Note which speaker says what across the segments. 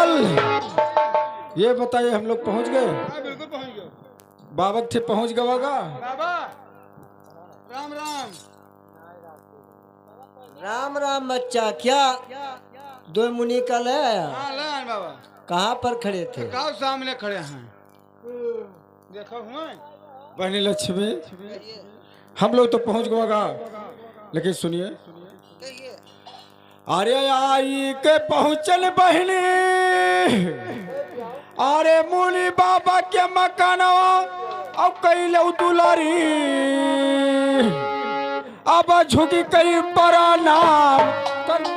Speaker 1: गोपाल, ये बताइए हम लोग पहुंच गए?
Speaker 2: हाँ बिल्कुल पहुंच गए
Speaker 1: बाबा थे पहुंच गवागा।
Speaker 2: बाबा। राम राम।
Speaker 3: राम राम बच्चा, क्या दो मुनि का ले आया?
Speaker 2: हाँ ले आए बाबा।
Speaker 3: कहाँ पर खड़े थे?
Speaker 2: गाँव सामने खड़े हैं, देखो हुए।
Speaker 1: बहनी लक्ष्मी, हम लोग तो पहुंच गवागा, लेकिन सुनिए। अरे आई के पहुंचल बहनी, अरे मुनि बाबा के मकानवा अब कैले दुलारी, अब झुकी कई प्रणाम कर।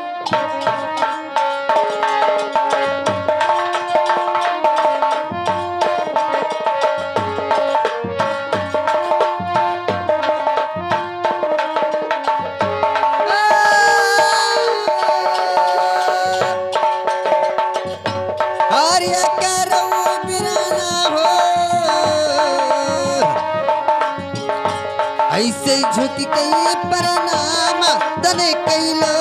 Speaker 3: ऐसे झुक कई प्रणाम तने कैला।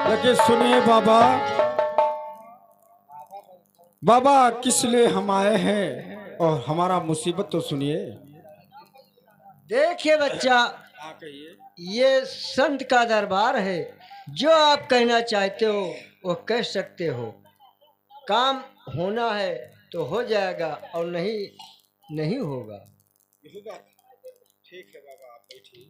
Speaker 1: लेकिन सुनिए बाबा, बाबा किस लिए हम आए हैं और हमारा मुसीबत तो सुनिए।
Speaker 3: देखिए बच्चा, ये संत का दरबार है, जो आप कहना चाहते हो वो कह सकते हो। काम होना है तो हो जाएगा और नहीं नहीं होगा।
Speaker 1: ठीक है बाबा, आप बैठिए।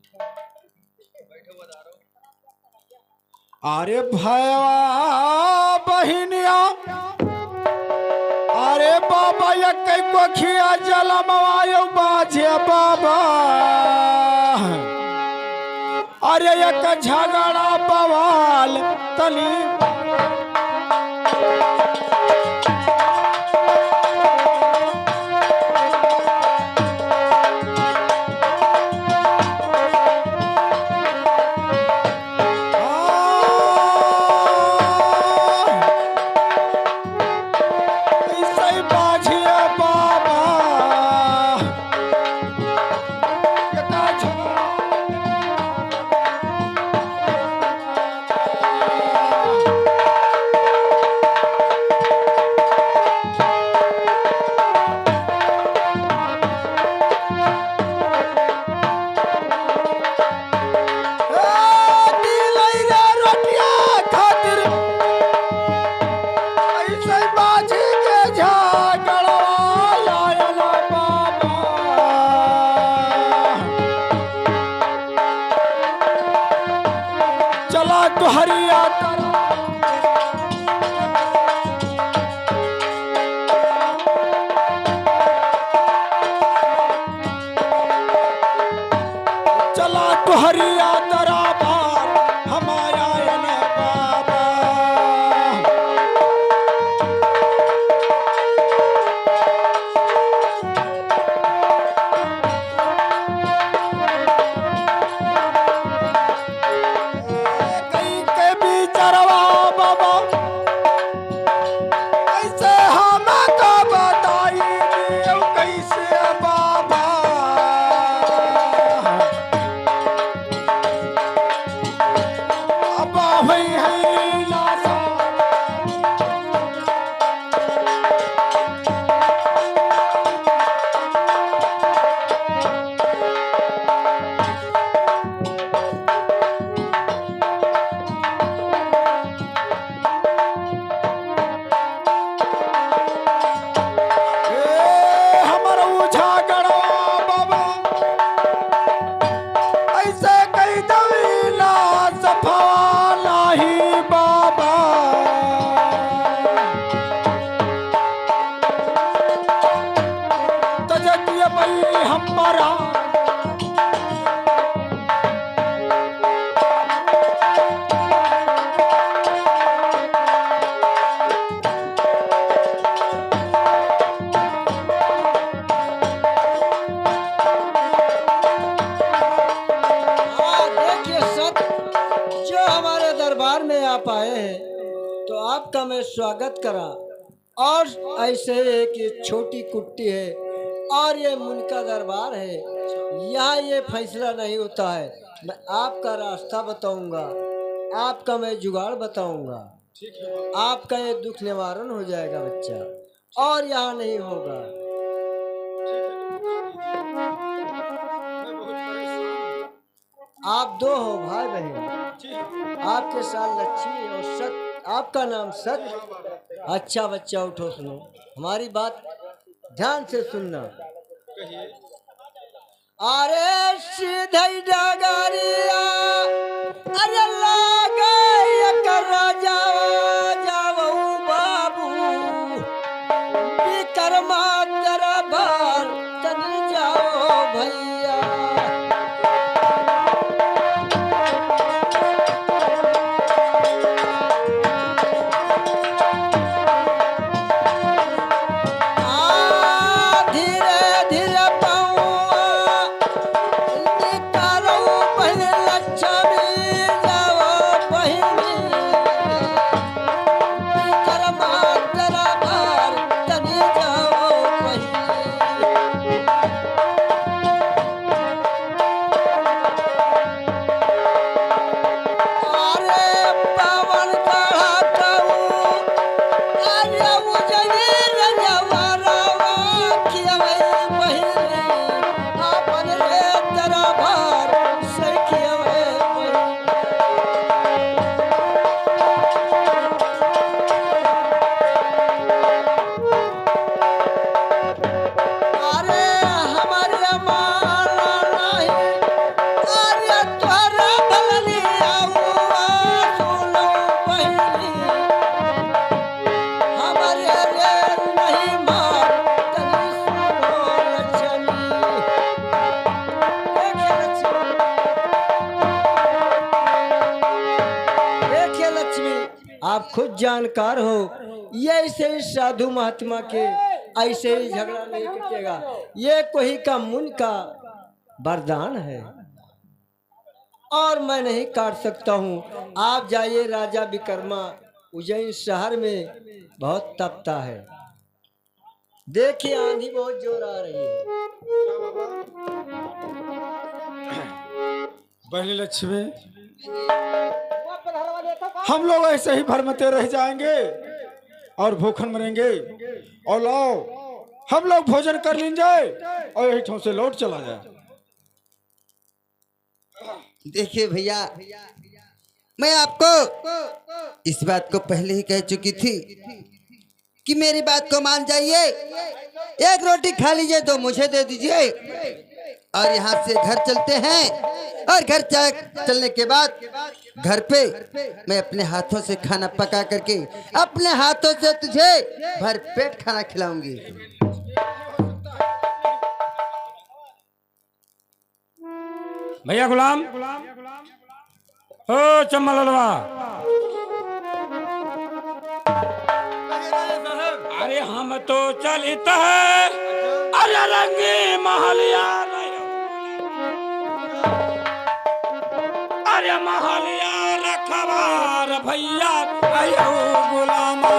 Speaker 1: अरे भैया बहनिया, अरे बाबा ये कई को खिया जलमवायो बाजे बाबा, अरे एक झगड़ा बवाल तनी।
Speaker 3: आपका मैं स्वागत करा। और ऐसे है कि छोटी कुट्टी है और ये मुनका दरबार है। यहाँ ये फैसला नहीं होता है। मैं आपका रास्ता बताऊंगा, आपका मैं जुगाड़ बताऊंगा, आपका ये दुख निवारण हो जाएगा बच्चा, और यहाँ नहीं होगा। आप दो हो भाई बहन, आपके साथ लक्ष्मी और सत, आपका नाम सत। अच्छा बच्चा उठो, सुनो हमारी बात ध्यान से सुनना। अरे सीधे डगरिया, अरे लागे कर जावा जावू बाबू, विक्रमा तेरा बार तन जाओ भैया। आप खुद जानकार हो, ये ऐसे ही साधु महात्मा के ऐसे ही झगड़ा नहीं कटेगा। ये कोई का मुन का वरदान है और मैं नहीं काट सकता हूँ। आप जाइए राजा विक्रमा, उज्जैन शहर में बहुत तपता है। देखिए आंधी बहुत जोर आ रही है।
Speaker 1: बहनी लक्ष्मी, हम लोग ऐसे ही भरमते रह जाएंगे और भूखन मरेंगे। और लाओ हम लोग भोजन कर लें जाए और यही ठों से लौट चला जाए।
Speaker 4: देखिए भैया, मैं आपको इस बात को पहले ही कह चुकी थी कि मेरी बात को मान जाइए। एक रोटी खा लीजिए तो मुझे दे दीजिए और यहाँ से घर चलते हैं। और घर चलने के बाद घर पे मैं अपने हाथों से खाना पका करके अपने हाथों से तुझे भर पेट खाना खिलाऊंगी।
Speaker 1: भैया गुलाम, ओ चम्मा ललवा, अरे हम तो चलता है, अरे रंगी महलिया, अरे महलिया रखवार भैया आयो गुलाम।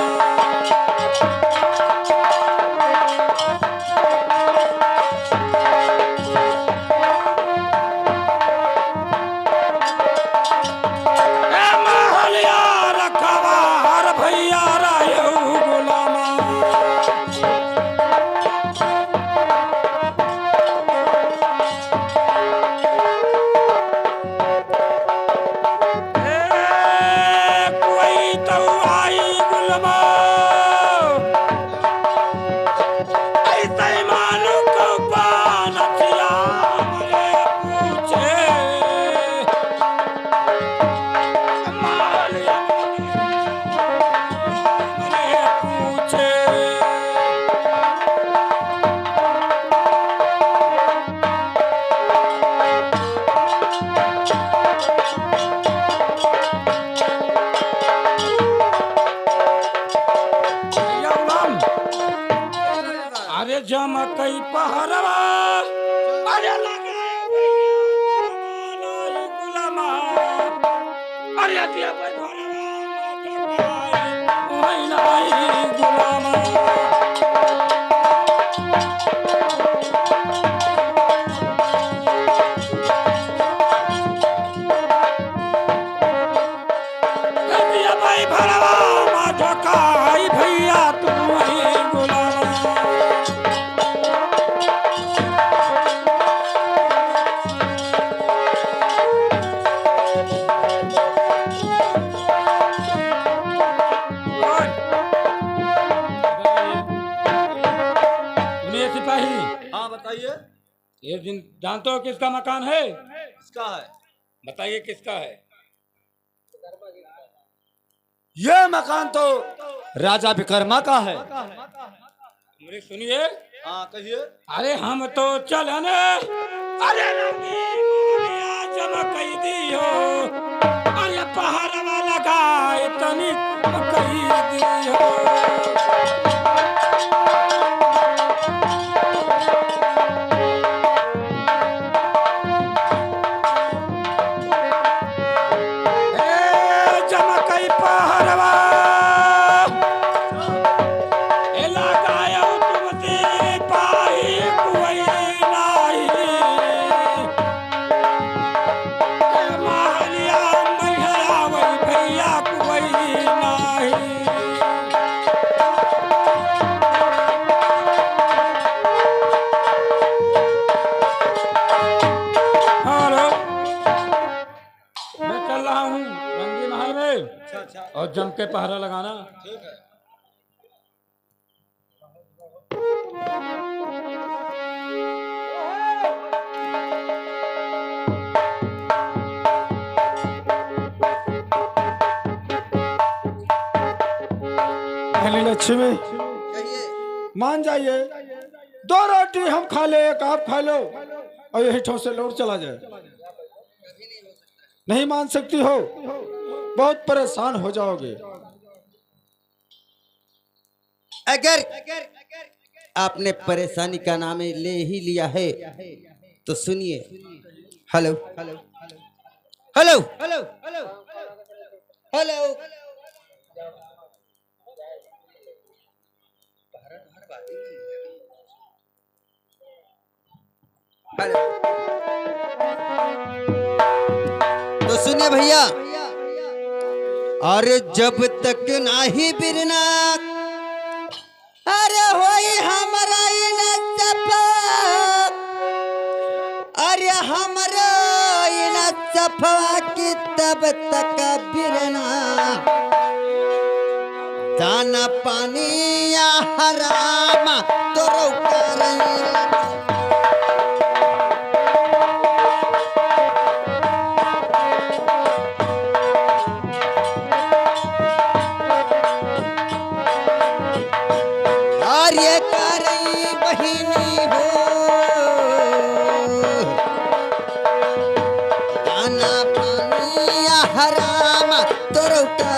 Speaker 1: जमकई पहरवा, अरे लगाए गुलामा, अरे दिया पे
Speaker 2: बताइए।
Speaker 1: ये दिन जानते हो किसका मकान है?
Speaker 2: किसका है?
Speaker 1: बताइए किसका है? ये मकान तो राजा विक्रमा का है। मेरी सुनिए।
Speaker 2: हाँ कहिए।
Speaker 1: अरे हम तो चलने, अरे जमा कही दी हो, अरे पहाड़ वाला गाय तनी कही दी हो। और जम के पहरा लगाना।
Speaker 2: ठीक है।
Speaker 1: लक्ष्मी मान जाइए, 2 रोटी हम खा ले, एक आप खा लो और यही ठों से लौट चला जाए। नहीं मान सकती हो, बहुत परेशान हो जाओगे।
Speaker 4: अगर आपने परेशानी का नाम ले ही लिया है तो सुनिए। Hello hello hello hello hello hello. तो सुनिए भैया, अरे जब तक नाही बिरना, अरे होई हमारा अरे हमारा सफा की तब तक बिरना, दाना पानी या हराम तो रोका बहिनी हो, दाना पानी या हराम तो रोका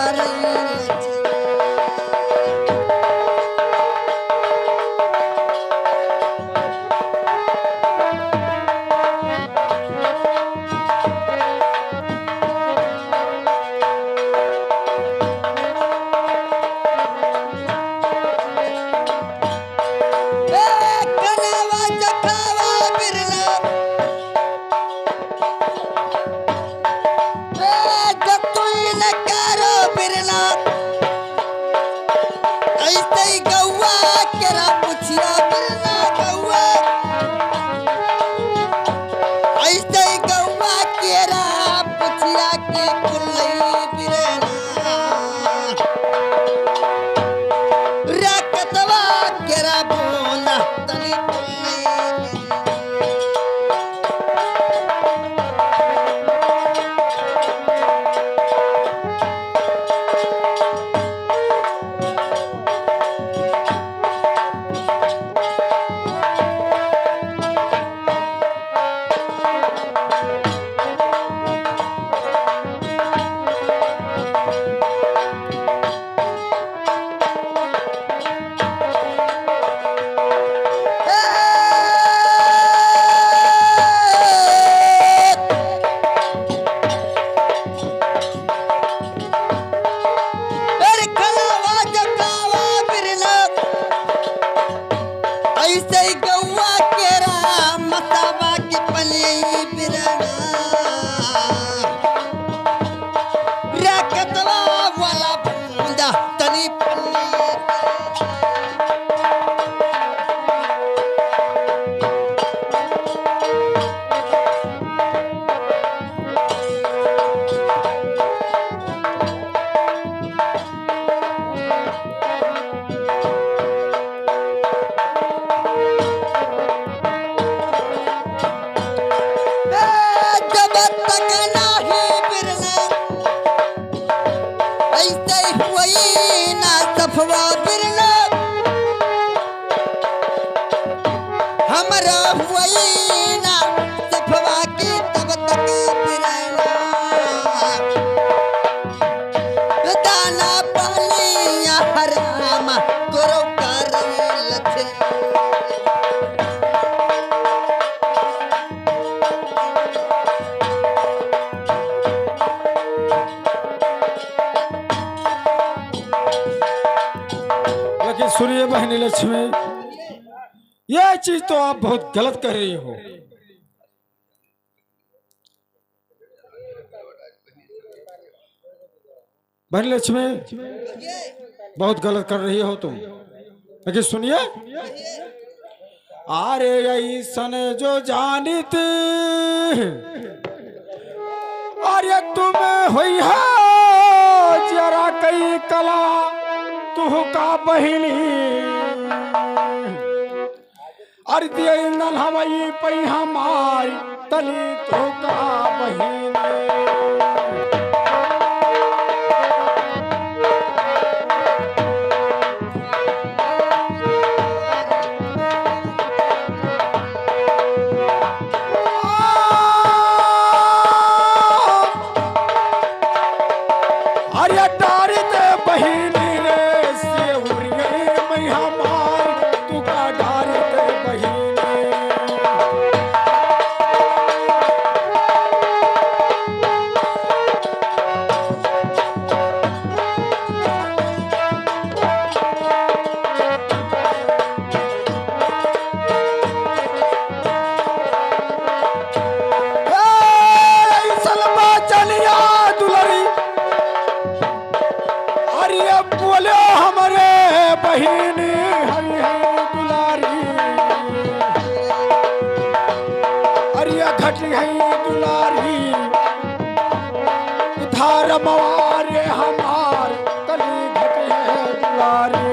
Speaker 4: सिफवा बिरला हमरा हुई ना सिफवा की तब तक बिरला दाना पानी या हराम करो कर लथे
Speaker 1: लेकिन सुनिए बहनी लक्ष्मी, यह चीज तो आप बहुत गलत कर रही हो। बहनी लक्ष्मी बहुत गलत कर रही हो तुम। लेकिन सुनिए, अरे ऐसन जो जानती अरे तुम्हें हुई है जरा कई कला तू का बहिनी अरे दिए नल हवाई पई हमारी तली तो का बहिनी। अरे डारी दे बहिनी रे सेवरिये मैं हमारी तू का डारी दे बहिनी। सलमा चलिया दुलरी अरे बोले हमारे बहिनी हरी है दुलारी अरे घटी है दुलारी धार मवारे हमार तली घटी है दुलारी।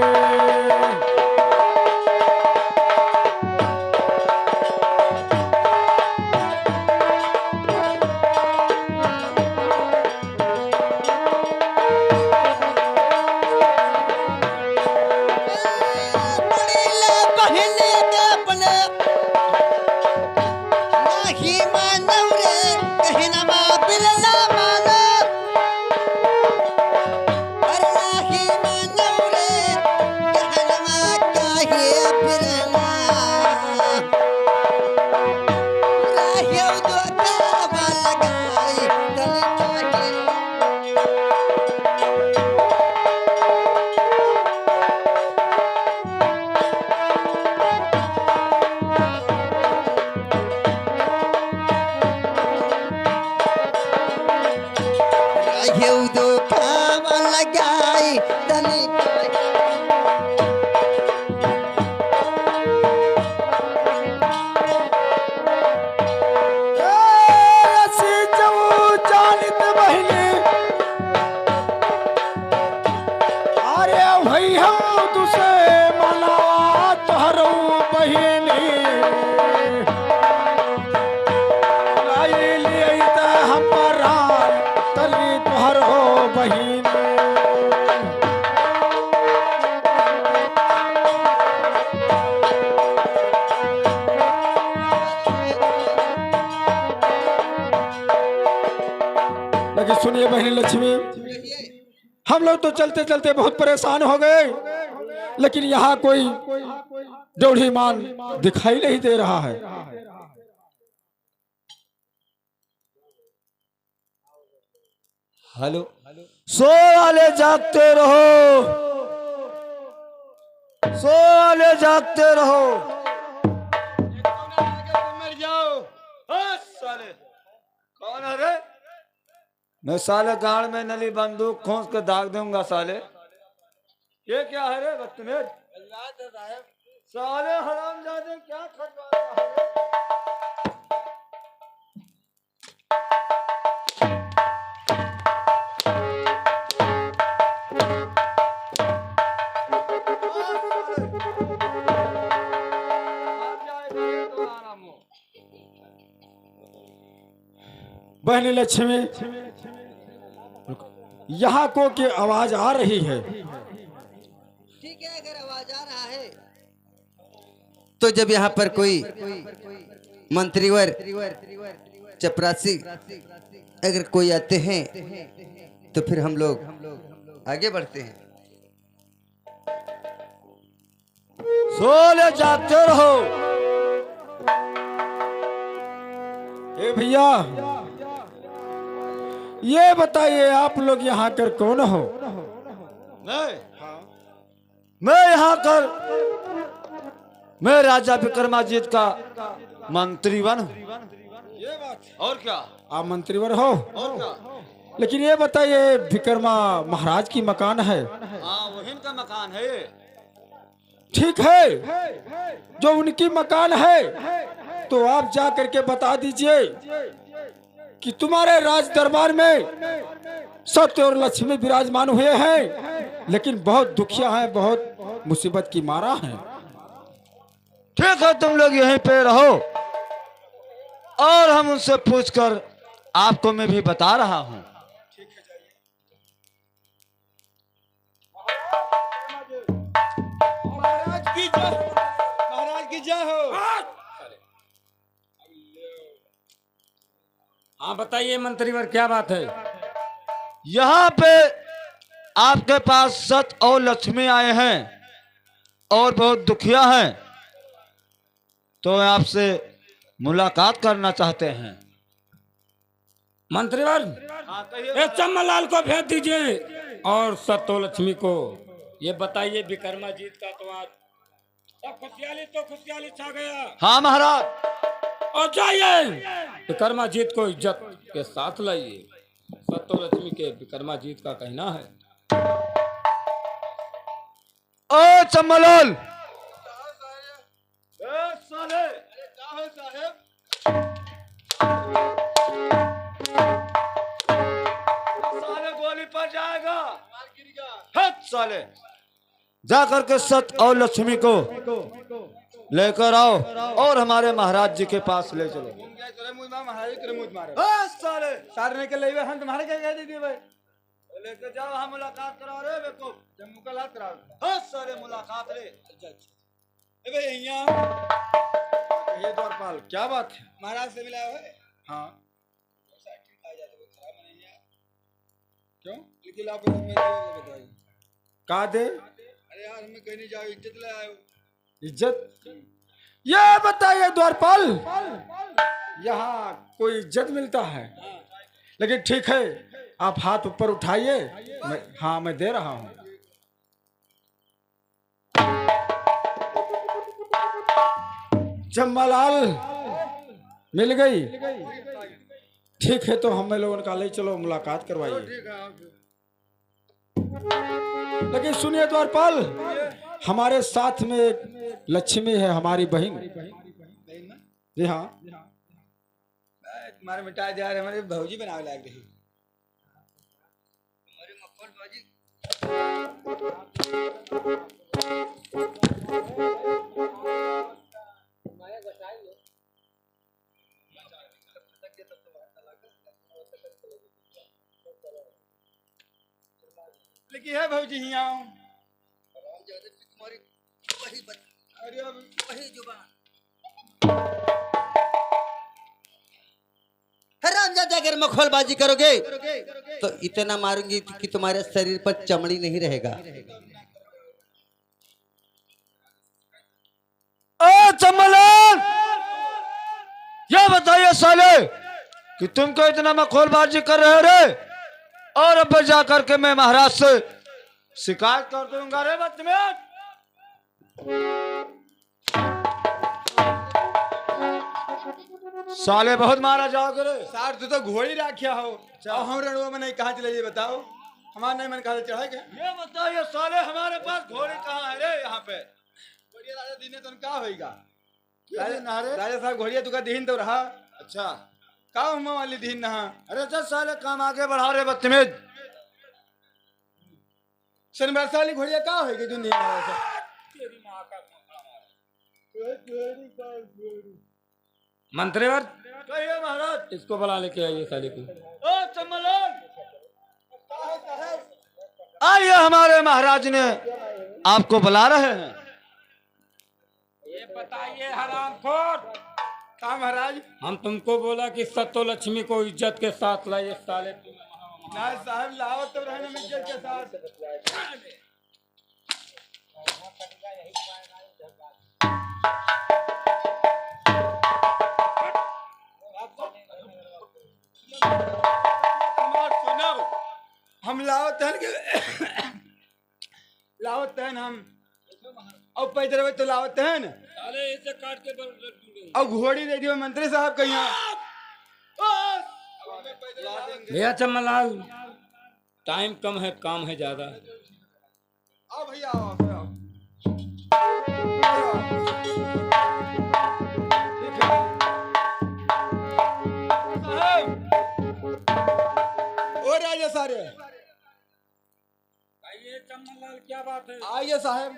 Speaker 4: बड़ीले बहले के अपने नाही मानव रे कहना मा बिरला मानो अरे नाही मानव रे कहना मा काहे बिरला राहियो दो का लगाई तले काहे राहियो दो का लगाई तले काहे
Speaker 1: ऐसी जो जानित बहिनी अरे वही हम तुसे मना तोहरो बहिनी लाई लिए त हमारा तली तोहरो बहिनी। लेकिन सुनिए बहनी लक्ष्मी, हम लोग तो चलते चलते बहुत परेशान हो गए, लेकिन यहाँ कोई ड्योढ़ी मान दिखाई नहीं दे रहा है।
Speaker 3: हेलो,
Speaker 1: सो वाले जागते रहो, सो वाले जागते रहो।
Speaker 2: मर जाओ। साले कौन है रे?
Speaker 5: मैं साले गाड़ में नली बंदूक खोस के दाग दूंगा साले। ये क्या है रे बदतमीज? साले हरामजादे क्या खटवा रहा है रे?
Speaker 1: बहनी लक्ष्मी, यहाँ को की आवाज आ रही है,
Speaker 4: ठीक है, अगर आवाज आ रहा है तो जब यहाँ पर कोई मंत्रीवर चपरासी अगर कोई आते हैं तो फिर हम लोग आगे बढ़ते हैं।
Speaker 5: सोले जाते रहो।
Speaker 1: ए भैया, ये बताइए आप लोग यहाँ कर कौन हो?
Speaker 5: मैं यहाँ कर मैं राजा विक्रमाजीत का मंत्रीवन हूँ।
Speaker 1: ये बात,
Speaker 5: और क्या?
Speaker 1: आप मंत्रीवर हो?
Speaker 5: और क्या?
Speaker 1: लेकिन ये बताइए विक्रमा महाराज की मकान है?
Speaker 5: हाँ, वही का मकान है ये।
Speaker 1: ठीक है, जो उनकी मकान है तो आप जा करके बता दीजिए कि तुम्हारे राज दरबार में सत्य और लक्ष्मी विराजमान हुए हैं, लेकिन बहुत दुखिया हैं, बहुत मुसीबत की मारा हैं।
Speaker 5: ठीक है, तुम लोग यहीं पे रहो और हम उनसे पूछकर आपको मैं भी बता रहा हूँ।
Speaker 2: महाराज की जय हो।
Speaker 1: हाँ बताइए मंत्रीवर, क्या बात है?
Speaker 5: यहाँ पे आपके पास सत और लक्ष्मी आए हैं और बहुत दुखिया हैं, तो आपसे मुलाकात करना चाहते हैं।
Speaker 1: मंत्रीवर, ए चम्मलाल को भेज दीजिए और सत्तो लक्ष्मी को ये बताइए विक्रमाजीत का तो आज सब खुशहाली छा गया।
Speaker 5: हाँ महाराज।
Speaker 1: और जाइए विक्रमाजीत को इज्जत के साथ लाइए। सत्तो लक्ष्मी के विक्रमाजीत का कहना है।
Speaker 5: ओ चम्मलाल, साले गोली पर जाएगा। हट साले, जा करके सत और लक्ष्मी को लेकर आओ और हमारे महाराज जी के पास ले चलो। साले
Speaker 2: सारने के लिए हम तुम्हारे क्या कह दीजिए भाई?
Speaker 5: लेकर जाओ, हम मुलाकात कराओ रे बेको।
Speaker 2: जम्मू का लात कराओ।
Speaker 5: हाँ साले, मुलाकात रे।
Speaker 2: ए भाई यहाँ
Speaker 1: ये द्वारपाल, क्या बात है?
Speaker 2: महाराज से मिला है।
Speaker 1: हाँ,
Speaker 2: क्यों? लेकिन आप बताइए।
Speaker 1: का दे?
Speaker 2: अरे यार, हमें कहीं नहीं जाओ, इज्जत ले आए हो।
Speaker 1: इज्जत? ये बताइए द्वारपाल, यहाँ कोई इज्जत मिलता है? लेकिन ठीक है, आप हाथ ऊपर उठाइए। हाँ, मैं दे रहा हूँ। जम्मालाल मिल गई? ठीक है, तो हमें लोगों का ले चलो, मुलाकात करवाइए। लेकिन सुनिए द्वारपाल, हमारे साथ में एक लक्ष्मी है, हमारी बहन। जी हाँ,
Speaker 2: तुम्हारे मिटा दिया, हमारे भौजी बनावे लाग रही। लेकिन है भौजी यहाँ। अरे अब वही जुबान।
Speaker 4: हरामजादा, अगर मखौलबाजी करोगे तो इतना मारूंगी कि तुम्हारे शरीर पर चमड़ी नहीं रहेगा।
Speaker 5: ओ चम्मलाल, ये बताइए साले कि तुमको इतना मखौलबाजी कर रहे हो रे, और अब जा करके मैं महाराज से शिकायत कर दूंगा रे बदतमीज। साले बहुत मारा जाओगे रे।
Speaker 2: सार तू तो घोड़ी राखिया हो। और हम रणुआ में नहीं, कहाँ चले ये बताओ। हमारा नहीं मन कहा चढ़ा क्या?
Speaker 5: ये बताइए साले, हमारे पास घोड़ी कहाँ है रे? यहाँ पे
Speaker 2: घोड़िया राजा दीने तो क्या होगा?
Speaker 5: नारे।
Speaker 2: राजा साहब घोड़िया तुका दीन तो रहा।
Speaker 5: अच्छा,
Speaker 2: का हम वाली दीन नहा।
Speaker 5: अरे चल साले, काम आगे बढ़ा रे बदतमीज।
Speaker 2: शनिवार वाली घोड़िया का होगी जो नहीं
Speaker 1: मंत्रीवर,
Speaker 5: कहिए महाराज।
Speaker 1: इसको बुला लेके आइए साले को।
Speaker 5: ओ चम्मलाल, आइए, हमारे महाराज ने आपको बुला रहे हैं।
Speaker 1: ये बताइए हरामखोर,
Speaker 2: हाँ महाराज।
Speaker 1: हम तुमको बोला कि सत्तो लक्ष्मी को इज्जत के साथ लाइए, साले
Speaker 2: ना साहब लाओ तो रहना मिर्जर के साथ। सुनो, हम लाओ तहन के लाओ तहन हम और पैदल रहे तो लाओ तहन
Speaker 1: साले इसे काट के
Speaker 2: और घोड़ी दे दियो मंत्री साहब के यहाँ।
Speaker 1: भैया चमनलाल, टाइम कम है, काम है ज्यादा।
Speaker 2: आओ भैया आओ, आओ। ओ राजा सारे
Speaker 1: आइए चमनलाल, क्या बात है?
Speaker 2: आइए साहब।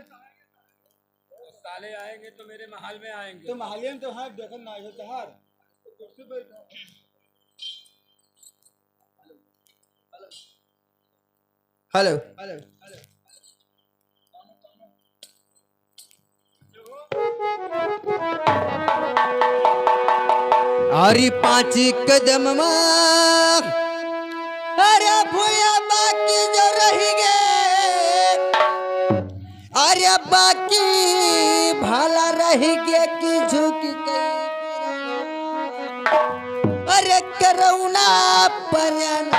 Speaker 1: साले आएंगे तो मेरे महल में आएंगे।
Speaker 2: तो महालिया में तो हाँ देखो ना आइए तहार कुर्सी पे बैठो।
Speaker 4: हेलो अरे 5 कदम मार, अरे भूया बाकी जो रह गए, अरे बाकी भला रह गए कि झुक गई, अरे करुणा परनाम।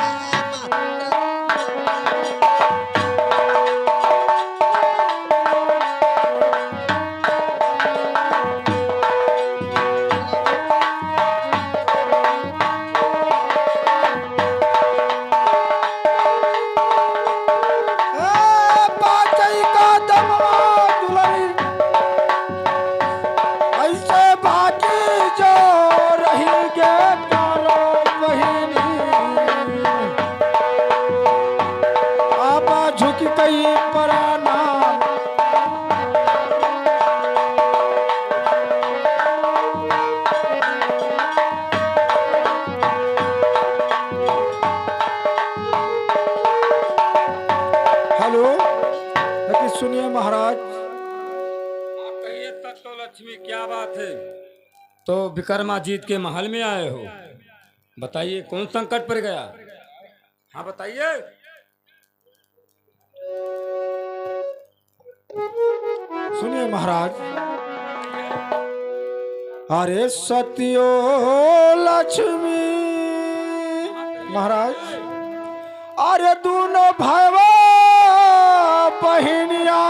Speaker 1: बाकी का दमवा दुलरी, ऐसे बाकी जो रहेंगे तारो बहिनी, आपा झुक गई पराना। हेलो, लेकिन सुनिए महाराज। कहिए तत्तो लक्ष्मी, क्या बात है? तो विक्रमाजीत के महल में आए हो, बताइए कौन संकट पड़ गया? हाँ बताइए। सुनिए महाराज। अरे सत्यो लक्ष्मी महाराज, अरे दोनों भाईवा बहनिया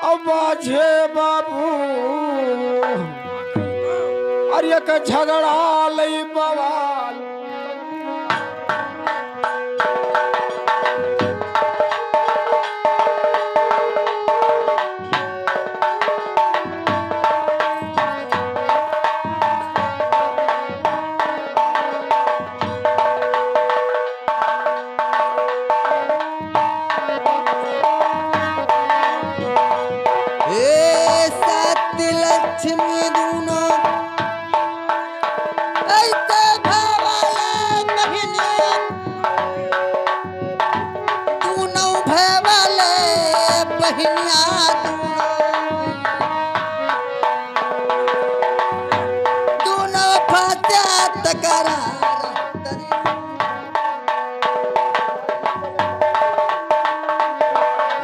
Speaker 1: अब बाजे बाबू, अरे एक झगड़ा लई बवाल।
Speaker 4: सत्य लक्ष्मी दूनो ऐसे भवाले बहनिया, दूनो भवाले बहनिया